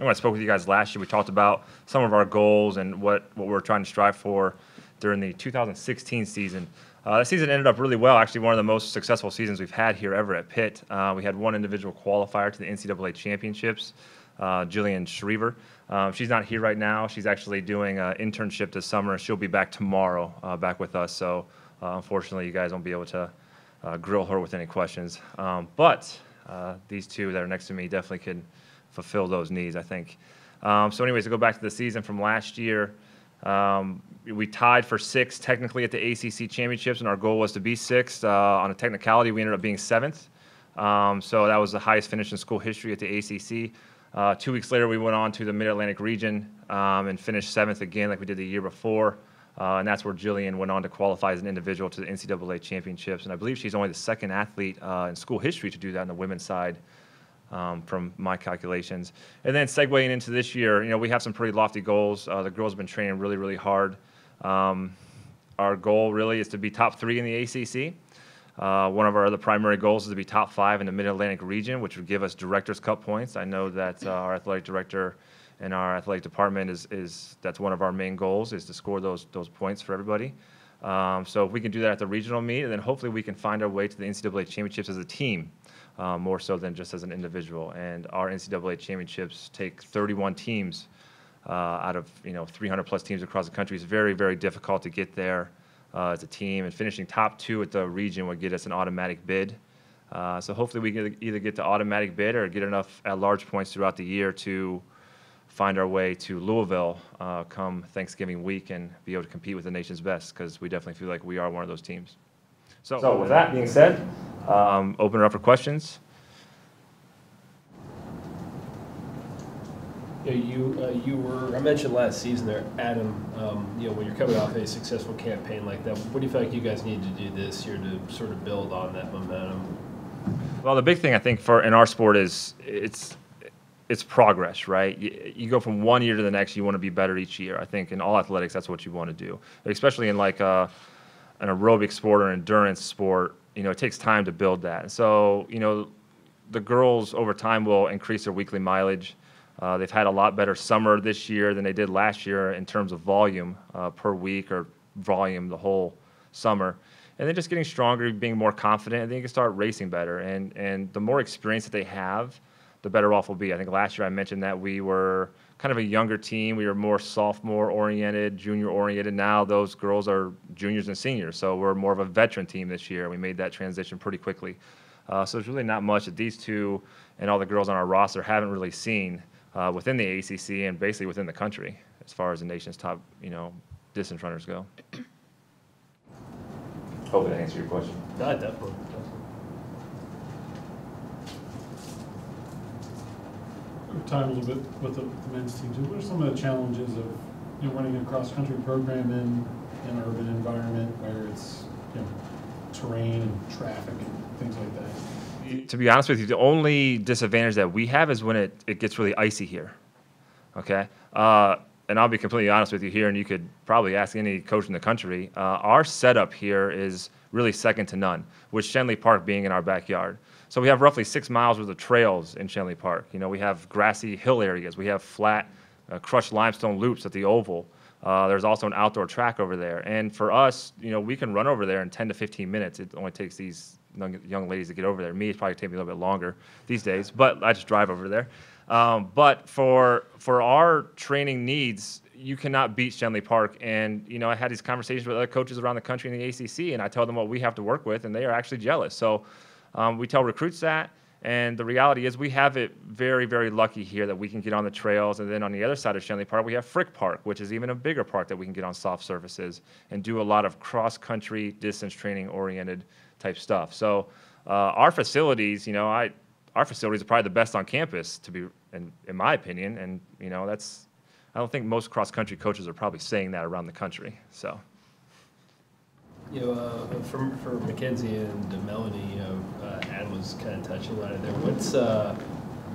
when I spoke with you guys last year, we talked about some of our goals and what we're trying to strive for during the 2016 season. That season ended up really well, actually one of the most successful seasons we've had here ever at Pitt. We had one individual qualifier to the NCAA championships, Jillian Schriever. She's not here right now. She's actually doing an internship this summer. She'll be back tomorrow, back with us. So unfortunately, you guys won't be able to grill her with any questions. But these two that are next to me definitely could fulfill those needs, I think. So anyways, to go back to the season from last year, we tied for sixth technically at the ACC championships, and our goal was to be sixth. On a technicality, we ended up being seventh. So that was the highest finish in school history at the ACC. 2 weeks later, we went on to the Mid-Atlantic region and finished seventh again like we did the year before. And that's where Jillian went on to qualify as an individual to the NCAA championships. And I believe she's only the second athlete in school history to do that on the women's side. From my calculations. And then segueing into this year, we have some pretty lofty goals. The girls have been training really, really hard. Our goal really is to be top 3 in the ACC. One of our other primary goals is to be top 5 in the Mid-Atlantic region, which would give us Director's Cup points. I know that our athletic director and our athletic department that's one of our main goals, is to score those points for everybody. So if we can do that at the regional meet, and then hopefully we can find our way to the NCAA championships as a team. More so than just as an individual. And our NCAA championships take 31 teams out of 300 plus teams across the country. It's very, very difficult to get there as a team, and finishing top 2 at the region would get us an automatic bid. So hopefully we can either get the automatic bid or get enough at-large points throughout the year to find our way to Louisville come Thanksgiving week and be able to compete with the nation's best, because we definitely feel like we are one of those teams. So with that being said, open it up for questions. Yeah, you were, I mentioned last season there, Adam, when you're coming off a successful campaign like that, what do you feel like you guys need to do this year to sort of build on that momentum? Well, the big thing I think in our sport is it's progress, right? You go from one year to the next, you want to be better each year. I think in all athletics, that's what you want to do, especially in like an aerobic sport or endurance sport. It takes time to build that. So, the girls over time will increase their weekly mileage. They've had a lot better summer this year than they did last year in terms of volume per week, or volume the whole summer. And then just getting stronger, being more confident, and then you can start racing better. And the more experience that they have, the better off we'll be. I think last year I mentioned that we were kind of a younger team. We were more sophomore-oriented, junior-oriented. Now those girls are juniors and seniors, so we're more of a veteran team this year. We made that transition pretty quickly. So there's really not much that these two and all the girls on our roster haven't really seen within the ACC and basically within the country as far as the nation's top, distance runners go. Hopefully that answers your question. No, definitely. Talk a little bit with the men's team too. What are some of the challenges of running a cross-country program in an urban environment where it's terrain and traffic and things like that? To be honest with you, the only disadvantage that we have is when it gets really icy here. Okay, and I'll be completely honest with you here, and you could probably ask any coach in the country. Our setup here is really second to none, with Shenley Park being in our backyard. So we have roughly 6 miles worth of trails in Shenley Park. We have grassy hill areas. We have flat, crushed limestone loops at the oval. There's also an outdoor track over there. And for us, we can run over there in 10 to 15 minutes. It only takes these young ladies to get over there. Me, it's probably taking me a little bit longer these days, but I just drive over there. But for our training needs, you cannot beat Shenley Park. And, I had these conversations with other coaches around the country in the ACC, and I tell them what we have to work with, and they are actually jealous. So we tell recruits that, and the reality is we have it very, very lucky here that we can get on the trails. And then on the other side of Shenley Park, we have Frick Park, which is even a bigger park that we can get on soft surfaces and do a lot of cross-country, distance training-oriented type stuff. So our facilities, our facilities are probably the best on campus, to be, in my opinion. And, I don't think most cross-country coaches are probably saying that around the country. So. For Mackenzie and Melanie, Adam was kind of touching on it there. What's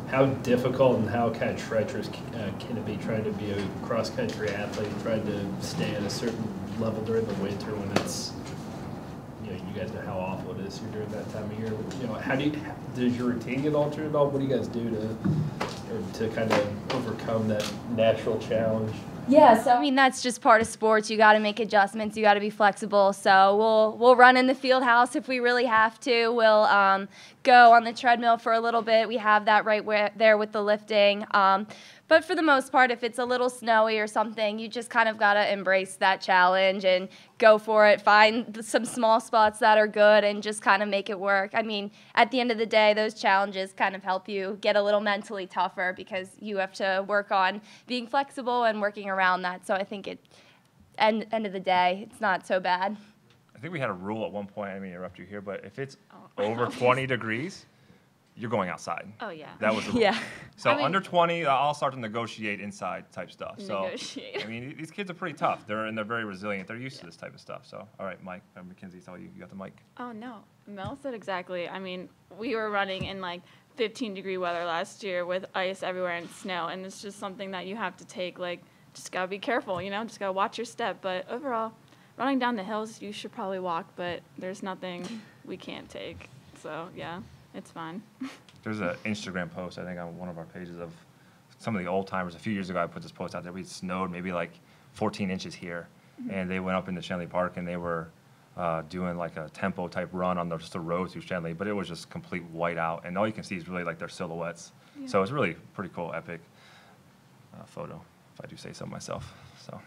how difficult and how kind of treacherous can it be trying to be a cross-country athlete, trying to stay at a certain level during the winter when it's, you guys know how awful it is here during that time of year. How does your routine get altered at all? What do you guys do to or to kind of overcome that natural challenge? Yeah, so I mean that's just part of sports. You got to make adjustments. You got to be flexible. So we'll run in the field house if we really have to. We'll go on the treadmill for a little bit. We have that there with the lifting. But for the most part, if it's a little snowy or something, you just kind of got to embrace that challenge and go for it. Find some small spots that are good and just kind of make it work. I mean, at the end of the day, those challenges kind of help you get a little mentally tougher because you have to work on being flexible and working around that. So I think end of the day, it's not so bad. I think we had a rule at one point. I didn't mean to interrupt you here, but if it's over 20 degrees, you're going outside. Oh, yeah. That was the rule. Yeah. So I mean, under 20, I'll start to negotiate inside type stuff. So Negotiate. I mean, these kids are pretty tough. They're very resilient. They're used to this type of stuff. So all right, Mike, Mackenzie, tell you got the mic. Oh, no. Mel said exactly. I mean, we were running in like 15-degree weather last year with ice everywhere and snow, and it's just something that you have to take, like, just got to be careful, just got to watch your step. But overall, running down the hills, you should probably walk, but there's nothing we can't take. So, yeah, it's fine. There's an Instagram post, I think, on one of our pages of some of the old timers. A few years ago, I put this post out there. We snowed maybe like 14 inches here, and they went up into Shenley Park, and they were doing like a tempo type run on just the road through Shenley, but it was just complete white out, and all you can see is really like their silhouettes. Yeah. So it's really pretty cool, epic photo, if I do say so myself. So.